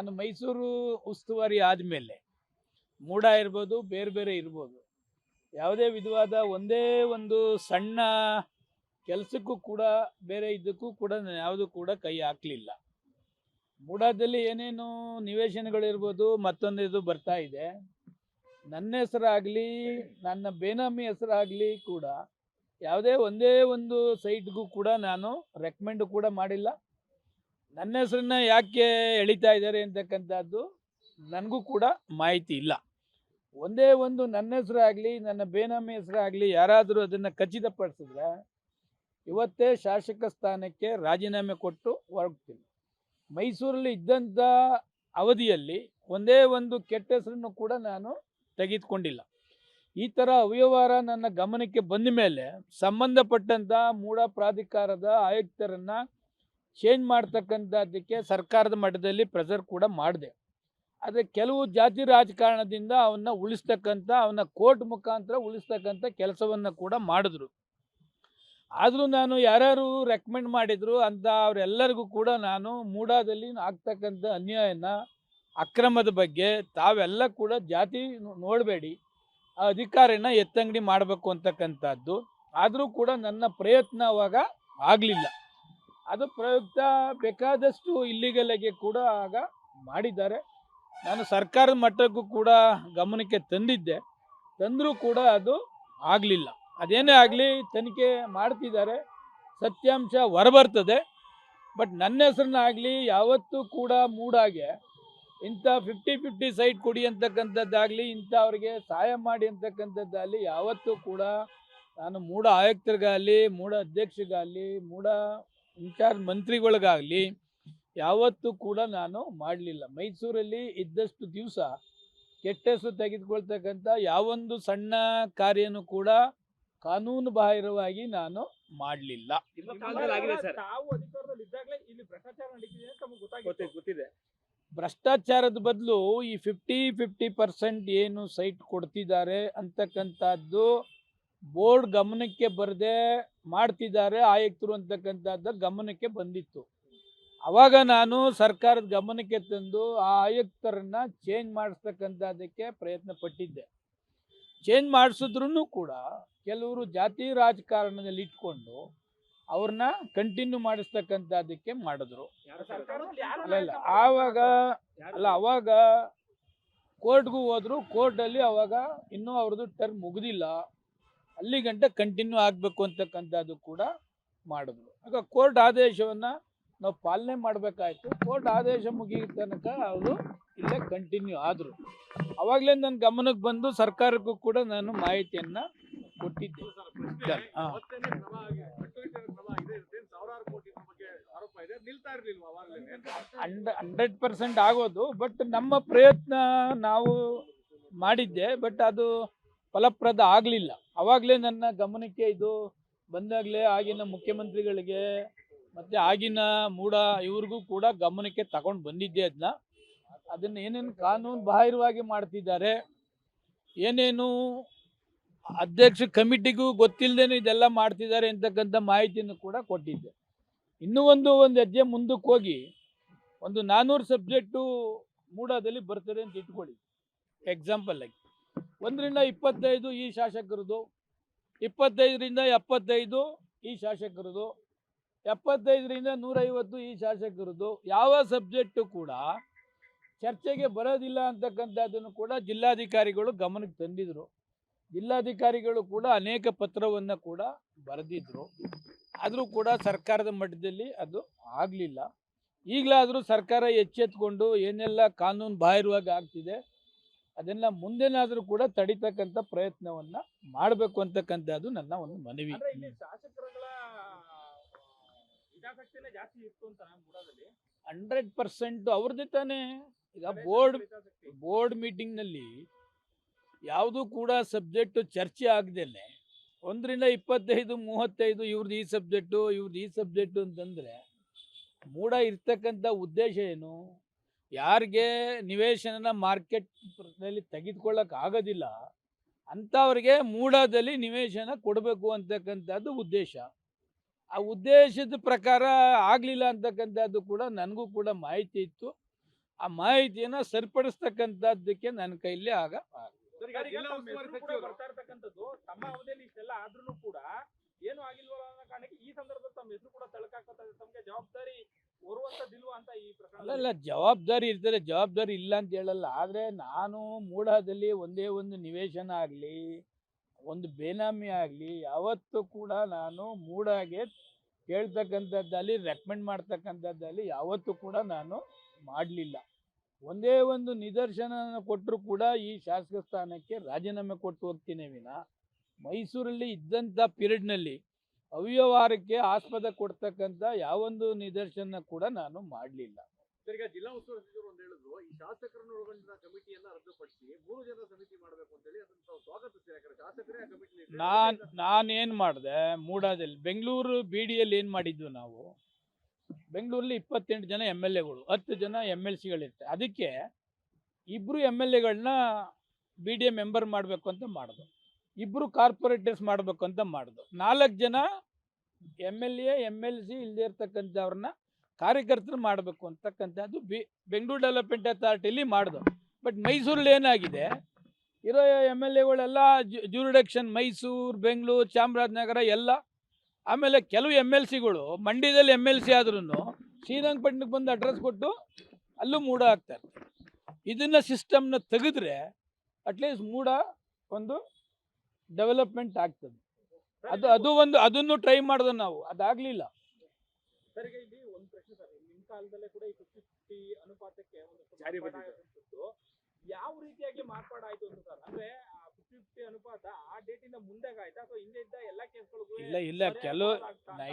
ನಾನು ಮೈಸೂರು ಉಸ್ತುವಾರಿ ಆದಮೇಲೆ ಮೂಡ ಇರ್ಬೋದು, ಬೇರೆ ಬೇರೆ ಇರ್ಬೋದು, ಯಾವುದೇ ವಿಧವಾದ ಒಂದೇ ಒಂದು ಸಣ್ಣ ಕೆಲಸಕ್ಕೂ ಕೂಡ ಬೇರೆ ಇದಕ್ಕೂ ಕೂಡ ನಾನು ಯಾವುದೂ ಕೂಡ ಕೈ ಹಾಕಲಿಲ್ಲ. ಮೂಡಾದಲ್ಲಿ ಏನೇನು ನಿವೇಶನಗಳಿರ್ಬೋದು, ಮತ್ತೊಂದು ಇದು ಬರ್ತಾ ಇದೆ. ನನ್ನ ಹೆಸರಾಗಲಿ, ನನ್ನ ಬೇನಾಮಿ ಹೆಸರಾಗಲಿ ಕೂಡ ಯಾವುದೇ ಒಂದೇ ಒಂದು ಸೈಟ್ಗೂ ಕೂಡ ನಾನು ರೆಕಮೆಂಡ್ ಕೂಡ ಮಾಡಿಲ್ಲ. ನನ್ನ ಹೆಸರನ್ನ ಯಾಕೆ ಎಳಿತಾ ಇದ್ದಾರೆ ಅಂತಕ್ಕಂಥದ್ದು ನನಗೂ ಕೂಡ ಮಾಹಿತಿ ಇಲ್ಲ. ಒಂದೇ ಒಂದು ನನ್ನ ಹೆಸರಾಗಲಿ, ನನ್ನ ಬೇನಾಮಿ ಹೆಸರಾಗಲಿ ಯಾರಾದರೂ ಅದನ್ನು ಖಚಿತಪಡಿಸಿದ್ರೆ ಇವತ್ತೇ ಶಾಸಕ ಸ್ಥಾನಕ್ಕೆ ರಾಜೀನಾಮೆ ಕೊಟ್ಟು ಹೊರಡ್ತೀನಿ. ಮೈಸೂರಲ್ಲಿ ಇದ್ದಂಥ ಅವಧಿಯಲ್ಲಿ ಒಂದೇ ಒಂದು ಕೆಟ್ಟ ಹೆಸರನ್ನು ಕೂಡ ನಾನು ತೆಗೆದುಕೊಂಡಿಲ್ಲ. ಈ ಥರ ಅವ್ಯವಹಾರ ನನ್ನ ಗಮನಕ್ಕೆ ಬಂದ ಮೇಲೆ ಸಂಬಂಧಪಟ್ಟಂಥ ಮೂಡ ಪ್ರಾಧಿಕಾರದ ಆಯುಕ್ತರನ್ನು ಚೇಂಜ್ ಮಾಡ್ತಕ್ಕಂಥದ್ದಕ್ಕೆ ಸರ್ಕಾರದ ಮಟ್ಟದಲ್ಲಿ ಪ್ರೆಷರ್ ಕೂಡ ಮಾಡಿದೆ. ಆದರೆ ಕೆಲವು ಜಾತಿ ರಾಜಕಾರಣದಿಂದ ಅವನ್ನ ಉಳಿಸ್ತಕ್ಕಂಥ, ಅವನ್ನ ಕೋರ್ಟ್ ಮುಖಾಂತರ ಉಳಿಸ್ತಕ್ಕಂಥ ಕೆಲಸವನ್ನು ಕೂಡ ಮಾಡಿದ್ರು. ಆದರೂ ನಾನು ಯಾರ್ಯಾರು ರೆಕಮೆಂಡ್ ಮಾಡಿದ್ರು ಅಂತ ಅವರೆಲ್ಲರಿಗೂ ಕೂಡ ನಾನು ಮೂಡಾದಲ್ಲಿ ಆಗ್ತಕ್ಕಂಥ ಅನ್ಯಾಯನ, ಅಕ್ರಮದ ಬಗ್ಗೆ ತಾವೆಲ್ಲ ಕೂಡ ಜಾತಿ ನೋಡಬೇಡಿ, ಆ ಅಧಿಕಾರಿನ ಎತ್ತಂಗಡಿ ಮಾಡಬೇಕು ಅಂತಕ್ಕಂಥದ್ದು. ಆದರೂ ಕೂಡ ನನ್ನ ಪ್ರಯತ್ನ ಅವಾಗ ಆಗಲಿಲ್ಲ. ಅದು ಪ್ರಯುಕ್ತ ಬೇಕಾದಷ್ಟು ಇಲ್ಲಿಗಲ್ಗೆ ಕೂಡ ಆಗ ಮಾಡಿದ್ದಾರೆ. ನಾನು ಸರ್ಕಾರದ ಮಟ್ಟಕ್ಕೂ ಕೂಡ ಗಮನಕ್ಕೆ ತಂದರೂ ಕೂಡ ಅದು ಆಗಲಿಲ್ಲ. ಅದೇನೇ ಆಗಲಿ, ತನಿಖೆ ಮಾಡ್ತಿದ್ದಾರೆ, ಸತ್ಯಾಂಶ ಹೊರಬರ್ತದೆ. ಬಟ್ ನನ್ನ ಹೆಸರನ್ನ ಆಗಲಿ ಯಾವತ್ತೂ ಕೂಡ ಮೂಡಾಗೆ ಇಂಥ 50-50 ಸೈಟ್ ಕೊಡಿ ಅಂತಕ್ಕಂಥದ್ದಾಗಲಿ, ಇಂಥವ್ರಿಗೆ ಸಹಾಯ ಮಾಡಿ ಅಂತಕ್ಕಂಥದ್ದಾಗಲಿ ಯಾವತ್ತೂ ಕೂಡ ನಾನು ಮೂಡ ಆಯುಕ್ತರಿಗಾಗಲಿ, ಮೂಡ ಅಧ್ಯಕ್ಷರಿಗಾಗಲಿ, ಮೂಡ ಇನ್ಚಾರ್ಜ್ ಮಂತ್ರಿಗಳಿಗಾಗಲಿ ಯಾವತ್ತೂ ಕೂಡ ನಾನು ಮಾಡಲಿಲ್ಲ. ಮೈಸೂರಲ್ಲಿ ಇದ್ದಷ್ಟು ದಿವಸ ಕೆಟ್ಟ ಹೆಸರು ತೆಗೆದುಕೊಳ್ತಕ್ಕಂಥ ಯಾವೊಂದು ಸಣ್ಣ ಕಾರ್ಯನೂ ಕೂಡ ಕಾನೂನು ಬಾಹಿರವಾಗಿ ನಾನು ಮಾಡಲಿಲ್ಲ. ಭ್ರಷ್ಟಾಚಾರದ ಬದಲು ಈ 50-50% ಏನು ಸೈಟ್ ಕೊಡ್ತಿದ್ದಾರೆ ಅಂತಕ್ಕಂಥದ್ದು ಬೋರ್ಡ್ ಗಮನಕ್ಕೆ ಬರದೆ ಮಾಡ್ತಿದ್ದಾರೆ ಆಯುಕ್ತರು ಅಂತಕ್ಕಂಥದ್ದು ಗಮನಕ್ಕೆ ಬಂದಿತ್ತು. ಅವಾಗ ನಾನು ಸರ್ಕಾರದ ಗಮನಕ್ಕೆ ತಂದು ಆ ಆಯುಕ್ತರನ್ನ ಚೇಂಜ್ ಮಾಡಿಸ್ತಕ್ಕಂಥದ್ದಕ್ಕೆ ಪ್ರಯತ್ನ ಪಟ್ಟಿದ್ದೆ. ಚೇಂಜ್ ಮಾಡಿಸಿದ್ರೂ ಕೂಡ ಕೆಲವರು ಜಾತಿ ರಾಜಕಾರಣದಲ್ಲಿ ಇಟ್ಕೊಂಡು ಅವ್ರನ್ನ ಕಂಟಿನ್ಯೂ ಮಾಡಿಸ್ತಕ್ಕಂಥದ್ದಕ್ಕೆ ಮಾಡಿದ್ರು. ಅವಾಗ ಕೋರ್ಟ್ಗೂ ಹೋದ್ರು. ಕೋರ್ಟಲ್ಲಿ ಅವಾಗ ಇನ್ನೂ ಅವ್ರದ್ದು ಟರ್ಮ್ ಮುಗಿದಿಲ್ಲ, ಅಲ್ಲಿ ಗಂಟೆ ಕಂಟಿನ್ಯೂ ಆಗಬೇಕು ಅಂತಕ್ಕಂಥದ್ದು ಕೂಡ ಮಾಡಿದ್ರು. ಆಗ ಕೋರ್ಟ್ ಆದೇಶವನ್ನು ನಾವು ಪಾಲನೆ ಮಾಡಬೇಕಾಯ್ತು. ಕೋರ್ಟ್ ಆದೇಶ ಮುಗಿಯ ತನಕ ಅವರು ಇಲ್ಲೇ ಕಂಟಿನ್ಯೂ ಆದರು. ಅವಾಗಲೇ ನನ್ನ ಗಮನಕ್ಕೆ ಬಂದು ಸರ್ಕಾರಕ್ಕೂ ಕೂಡ ನಾನು ಮಾಹಿತಿಯನ್ನು ಕೊಟ್ಟಿದ್ದೆ. 100% ಆಗೋದು. ಬಟ್ ನಮ್ಮ ಪ್ರಯತ್ನ ನಾವು ಮಾಡಿದ್ದೆ, ಬಟ್ ಅದು ಫಲಪ್ರದ ಆಗಲಿಲ್ಲ. ಅವಾಗಲೇ ನನ್ನ ಗಮನಕ್ಕೆ ಇದು ಬಂದಾಗಲೇ ಆಗಿನ ಮುಖ್ಯಮಂತ್ರಿಗಳಿಗೆ ಮತ್ತು ಆಗಿನ ಮೂಡ ಇವ್ರಿಗೂ ಕೂಡ ಗಮನಕ್ಕೆ ತಗೊಂಡು ಬಂದಿದ್ದೆ. ಅದನ್ನು ಏನೇನು ಕಾನೂನು ಬಾಹಿರವಾಗಿ ಮಾಡ್ತಿದ್ದಾರೆ, ಏನೇನು ಅಧ್ಯಕ್ಷ ಕಮಿಟಿಗೂ ಗೊತ್ತಿಲ್ಲದೇನೆ ಇದೆಲ್ಲ ಮಾಡ್ತಿದ್ದಾರೆ ಅಂತಕ್ಕಂಥ ಮಾಹಿತಿಯನ್ನು ಕೂಡ ಕೊಟ್ಟಿದ್ದೆ. ಇನ್ನೂ ಒಂದು ಹೆಜ್ಜೆ ಮುಂದಕ್ಕೆ ಹೋಗಿ ಒಂದು 400 ಸಬ್ಜೆಕ್ಟು ಮೂಡಾದಲ್ಲಿ ಬರ್ತದೆ ಅಂತ ಇಟ್ಕೊಳ್ಳಿ. ಎಕ್ಸಾಂಪಲ್ ಆಗಿ 1ರಿಂದ 25 ಈ ಶಾಸಕರದು, 25ರಿಂದ 75 ಈ ಶಾಸಕರದು, 75ರಿಂದ 150 ಈ ಶಾಸಕರದು. ಯಾವ ಸಬ್ಜೆಕ್ಟು ಕೂಡ ಚರ್ಚೆಗೆ ಬರೋದಿಲ್ಲ ಅಂತಕ್ಕಂಥದ್ದನ್ನು ಕೂಡ ಜಿಲ್ಲಾಧಿಕಾರಿಗಳು ಗಮನಕ್ಕೆ ತಂದಿದ್ರು. ಜಿಲ್ಲಾಧಿಕಾರಿಗಳು ಕೂಡ ಅನೇಕ ಪತ್ರವನ್ನು ಕೂಡ ಬರೆದಿದ್ರು. ಆದರೂ ಕೂಡ ಸರ್ಕಾರದ ಮಟ್ಟದಲ್ಲಿ ಅದು ಆಗಲಿಲ್ಲ. ಈಗಲಾದರೂ ಸರ್ಕಾರ ಎಚ್ಚೆತ್ಕೊಂಡು ಏನೆಲ್ಲ ಕಾನೂನು ಬಾಹಿರವಾಗಿ ಆಗ್ತಿದೆ ಅದನ್ನು ಮುಂದೆನಾದರೂ ಕೂಡ ತಡಿತಕ್ಕಂಥ ಪ್ರಯತ್ನವನ್ನು ಮಾಡಬೇಕು ಅಂತಕ್ಕಂಥದ್ದು ನನ್ನ ಒಂದು ಮನವಿ. 100% ಅವ್ರದ್ದೇ ತಾನೇ. ಈಗ ಬೋರ್ಡ್ ಮೀಟಿಂಗ್ನಲ್ಲಿ ಯಾವುದೂ ಕೂಡ ಸಬ್ಜೆಕ್ಟು ಚರ್ಚೆ ಆಗದೇನೆ 1ರಿಂದ 25, 35 ಇವ್ರದ್ದು ಈ ಸಬ್ಜೆಕ್ಟು ಅಂತಂದರೆ ಮೂಡ ಇರ್ತಕ್ಕಂಥ ಉದ್ದೇಶ ಏನು? ಯಾರಿಗೆ ನಿವೇಶನ ಮಾರ್ಕೆಟ್ನಲ್ಲಿ ತೆಗೆದುಕೊಳ್ಳೋಕೆ ಆಗೋದಿಲ್ಲ ಅಂಥವ್ರಿಗೆ ಮೂಡಾದಲ್ಲಿ ನಿವೇಶನ ಕೊಡಬೇಕು ಅಂತಕ್ಕಂಥದ್ದು ಉದ್ದೇಶ. ಆ ಉದ್ದೇಶದ ಪ್ರಕಾರ ಆಗಲಿಲ್ಲ ಅಂತಕ್ಕಂಥದ್ದು ಕೂಡ ನನಗೂ ಕೂಡ ಮಾಹಿತಿ ಇತ್ತು. ಆ ಮಾಹಿತಿಯನ್ನು ಸರಿಪಡಿಸ್ತಕ್ಕಂಥದ್ದಕ್ಕೆ ನನ್ನ ಕೈಲಿ ಬರ್ತಾ ಇರ್ತಕ್ಕಂಥದ್ದು ತಮ್ಮ ಅವಧಿಯಲ್ಲಿ ಇಷ್ಟೆಲ್ಲ ಆದ್ರೂ ಕೂಡ ಏನು ಆಗಿಲ್ವಲ್ಲ ಅನ್ನೋ ಕಾರಣಕ್ಕೆ ಈ ಸಂದರ್ಭದಲ್ಲಿ ತಮ್ಮ ಹೆಸರು ಕೂಡ ತಳಕಾಗ್ತದೆ. ತಮಗೆ ಜವಾಬ್ದಾರಿ ಹೊರುವಂತದಿಲ್ವಾ ಅಂತ ಈ ಪ್ರಕರಣ. ಅಲ್ಲ ಜವಾಬ್ದಾರಿ ಇರ್ತಾರೆ, ಜವಾಬ್ದಾರಿ ಇಲ್ಲ ಅಂತ ಹೇಳಲ್ಲ. ಆದರೆ ನಾನು ಮೂಡಾದಲ್ಲಿ ಒಂದೇ ಒಂದು ನಿವೇಶನ ಆಗಲಿ, ಒಂದು ಬೇನಾಮಿ ಆಗಲಿ ಯಾವತ್ತೂ ಕೂಡ ನಾನು ಮೂಡಾಗೆ ಕೇಳ್ತಕ್ಕಂಥದ್ದಲ್ಲಿ ರೆಕಮೆಂಡ್ ಮಾಡ್ತಕ್ಕಂಥದ್ದಲ್ಲಿ ಯಾವತ್ತೂ ಕೂಡ ನಾನು ಮಾಡಲಿಲ್ಲ. ಒಂದೇ ಒಂದು ನಿದರ್ಶನ ಕೊಟ್ಟರು ಕೂಡ ಈ ಶಾಸಕ ಸ್ಥಾನಕ್ಕೆ ರಾಜೀನಾಮೆ ಕೊಟ್ಟು ಹೋಗ್ತೀನಿ ವಿನ ಮೈಸೂರಲ್ಲಿ ಇದ್ದಂಥ ಪೀರಿಯಡ್ನಲ್ಲಿ ಅವ್ಯವಹಾರಕ್ಕೆ ಆಸ್ಪದ ಕೊಡ್ತಕ್ಕಂಥ ಯಾವೊಂದು ನಿದರ್ಶನ ಕೂಡ ನಾನು ಮಾಡಲಿಲ್ಲ. ಈಗ ಜಿಲ್ಲಾ ಉಸ್ತುವಾರಿ ಸಚಿವರು ಒಂದು ಹೇಳಿದ್ರು, ಈ ಶಾಸಕರನ್ನು ಒಳಗೊಂಡ ಕಮಿಟಿಯನ್ನ ರದ್ದುಪಡಿಸಿ 3 ಜನರ ಸಮಿತಿ ಮಾಡಬೇಕು ಅಂತ ಹೇಳಿ ಅದನ್ನ ಸ್ವಾಗತಿಸ್ತಾರೆ. ಯಾಕಂದ್ರೆ ಶಾಸಕರೇ ಆ ಕಮಿಟಿ ನಾನೇನು ಮಾಡಿದೆ ಮೂಡಾದಲ್ಲಿ ಬೆಂಗಳೂರು BDಯಲ್ಲಿ ಏನು ಮಾಡಿದ್ವು ನಾವು, ಬೆಂಗಳೂರಲ್ಲಿ 28 ಜನ MLAಗಳು, 10 ಜನ MLCಗಳಿರ್ತಾರೆ. ಅದಕ್ಕೆ 2 MLAಗಳನ್ನ BDA ಮೆಂಬರ್ ಮಾಡಬೇಕು ಅಂತ ಮಾಡಿದ್ರು, 2 ಕಾರ್ಪೊರೇಟರ್ಸ್ ಮಾಡಬೇಕು ಅಂತ ಮಾಡಿದ್ರು, 4 ಜನ MLA MLC ಇಲ್ಲದೆ ಇರ್ತಕ್ಕಂಥವ್ರನ್ನ ಕಾರ್ಯಕರ್ತರು ಮಾಡಬೇಕು ಅಂತಕ್ಕಂಥದ್ದು ಬೆಂಗಳೂರು ಡೆವಲಪ್ಮೆಂಟ್ ಅಥಾರಿಟಿಲಿ ಮಾಡಿದ್ರು. ಬಟ್ ಮೈಸೂರಲ್ಲಿ ಏನಾಗಿದೆ, ಇರೋ MLAಗಳೆಲ್ಲ ಜ್ಯೂರಿಡಕ್ಷನ್ ಮೈಸೂರು, ಬೆಂಗಳೂರು, ಚಾಮರಾಜನಗರ ಎಲ್ಲ. ಆಮೇಲೆ ಕೆಲವು MLCಗಳು ಮಂಡ್ಯದಲ್ಲಿ MLC ಆದ್ರೂ ಶ್ರೀರಂಗಪಟ್ಟಣಕ್ಕೆ ಬಂದು ಅಡ್ರೆಸ್ ಕೊಟ್ಟು ಅಲ್ಲೂ ಮೂಡ ಆಗ್ತಾರೆ. ಇದನ್ನ ಸಿಸ್ಟಮ್ನ ತೆಗೆದ್ರೆ ಅಟ್ಲೀಸ್ಟ್ ಮೂಡ ಒಂದು ಡೆವಲಪ್ಮೆಂಟ್ ಆಗ್ತದೆ. ಅದನ್ನು ಟ್ರೈ ಮಾಡಿದ್ವಿ ನಾವು, ಅದಾಗಲಿಲ್ಲ. ಸರ್, ಈಗ ಇಲ್ಲಿ ಒಂದು ಪ್ರಶ್ನೆ ಸರ್, ನಿಮ್ಮ ಕಾಲದಲ್ಲೇ ಕೂಡ ಈ 50-50 ಅನುಪಾತಕ್ಕೆ ಒಂದು ಯಾವ ರೀತಿಯಾಗಿ ಮಾರ್ಪಾಡಾಯ್ತು ಅಂತ ಸರ್? ಅಂದ್ರೆ 50-50 ಅನುಪಾತ ಆ ಡೇಟಿಂದ ಮುಂದೆ ಆಯ್ತಾ ಅಥವಾ ಹಿಂದೆ ಇದ್ದ ಎಲ್ಲ ಕೇಸ್ಗಳಿಗೂ? ಇಲ್ಲ ಕೆಲವು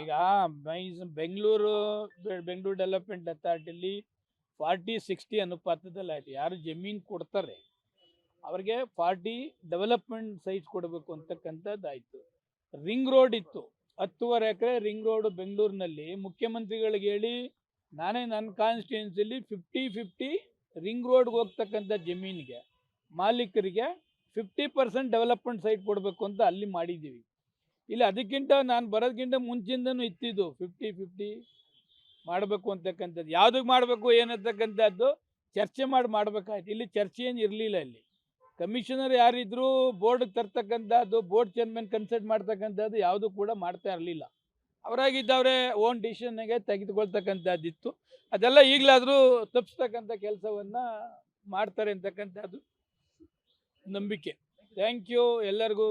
ಈಗ ಬೆಂಗಳೂರು ಡೆವಲಪ್ಮೆಂಟ್ ಅಥಾರಿಟಿಲಿ 40-60 ಅನುಪಾತದಲ್ಲಿ ಆಯ್ತು. ಯಾರು ಜಮೀನು ಕೊಡ್ತಾರೆ ಅವ್ರಿಗೆ 40 ಡೆವಲಪ್ಮೆಂಟ್ ಸೈಟ್ ಕೊಡಬೇಕು ಅಂತಕ್ಕಂಥದ್ದು ಆಯಿತು. ರಿಂಗ್ ರೋಡ್ ಇತ್ತು, 10.5 ಎಕರೆ ರಿಂಗ್ ರೋಡ್ ಬೆಂಗಳೂರಿನಲ್ಲಿ. ಮುಖ್ಯಮಂತ್ರಿಗಳಿಗೆ ಹೇಳಿ ನಾನೇ ನನ್ನ ಕಾನ್ಸ್ಟಿಟ್ಯೂನ್ಸಿಲಿ 50-50 ರಿಂಗ್ ರೋಡ್ಗೆ ಹೋಗ್ತಕ್ಕಂಥ ಜಮೀನಿಗೆ ಮಾಲೀಕರಿಗೆ 50% ಡೆವಲಪ್ಮೆಂಟ್ ಸೈಟ್ ಕೊಡಬೇಕು ಅಂತ ಅಲ್ಲಿ ಮಾಡಿದ್ದೀವಿ. ಇಲ್ಲಿ ಅದಕ್ಕಿಂತ ನಾನು ಬರೋದಕ್ಕಿಂತ ಮುಂಚಿಂದನೂ ಇತ್ತಿದ್ದು 50-50 ಮಾಡಬೇಕು ಅಂತಕ್ಕಂಥದ್ದು. ಯಾವುದಕ್ಕೆ ಮಾಡಬೇಕು ಏನಂತಕ್ಕಂಥದ್ದು ಚರ್ಚೆ ಮಾಡಬೇಕಾಯ್ತು. ಇಲ್ಲಿ ಚರ್ಚೆ ಏನು ಇರಲಿಲ್ಲ. ಇಲ್ಲಿ ಕಮಿಷನರ್ ಯಾರಿದ್ರು ಬೋರ್ಡ್ಗೆ ತರ್ತಕ್ಕಂಥದ್ದು, ಬೋರ್ಡ್ ಚೇರ್ಮನ್ ಕನ್ಸಲ್ಟ್ ಮಾಡ್ತಕ್ಕಂಥದ್ದು ಯಾವುದು ಕೂಡ ಮಾಡ್ತಾ ಇರಲಿಲ್ಲ. ಅವರಾಗಿದ್ದವರೇ ಓನ್ ಡಿಸಿಷನ್ಗೆ ತೆಗೆದುಕೊಳ್ತಕ್ಕಂಥದ್ದಿತ್ತು. ಅದೆಲ್ಲ ಈಗಲಾದರೂ ತಪ್ಪಿಸ್ತಕ್ಕಂಥ ಕೆಲಸವನ್ನು ಮಾಡ್ತಾರೆ ಅಂತಕ್ಕಂಥದ್ದು ನಂಬಿಕೆ. ಥ್ಯಾಂಕ್ ಯು ಎಲ್ಲರಿಗೂ.